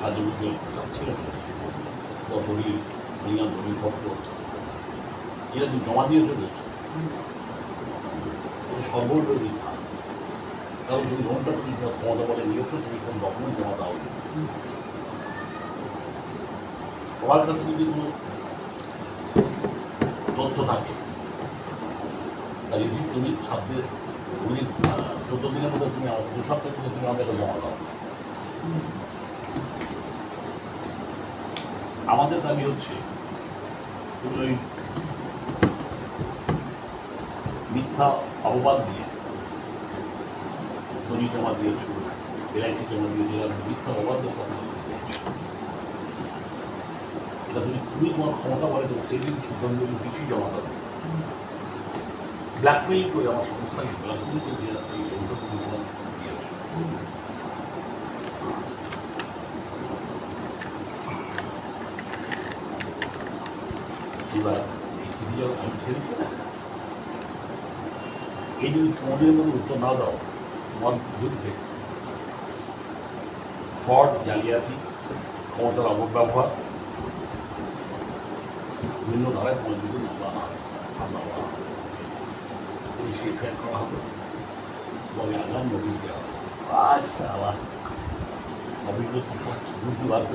Certificate সব ছিল দলিল দলিলপত্র এরা জমা দিয়ে চলেছে। এটা সর্বৈব মিথ্যা। কারণ তুমি লোনটা তুমি ক্ষমতা বলে নিয়েছো, তুমি কোনো ডকুমেন্ট জমা দাও। তোমার কাছে যদি কোনো তথ্য থাকে তার রিসিপ্ট তুমি 14 দিনের মধ্যে তুমি আমাদের 2 সপ্তাহের মধ্যে তুমি আমাদেরকে জমা দাও। আমাদের দাবি হচ্ছে তুমি ওই মিথ্যা অপবাদ দিয়ে দলিল জমা দিয়েছ, LIC জমা দিয়েছিল, মিথ্যা অপবাদ দিয়ে কথা এটা তুমি তোমার ক্ষমতা বলে তো সেদিন সিদ্ধান্ত কিছুই জমা দেবে। ব্ল্যাকমেইল করে আমার সংস্থাকে ব্ল্যাকমেইল করে এই লোনটা তুমি তোমার দিয়েছো। এবার এই চিঠি যখন আমি ছেড়েছি না, এই যদি 15 দিনের মধ্যে উত্তর না দাও, তোমার বিরুদ্ধে ফ্রড, জালিয়াতি, ক্ষমতার অপব্যবহার বিভিন্ন ধারায় তোমার বিরুদ্ধে মামলা পুলিশে ফেয়ার করা হবে এবং আগাম নোটিশ দেওয়া হবে। আচ্ছা আবার নোটিশ বুদ্ধি বার করে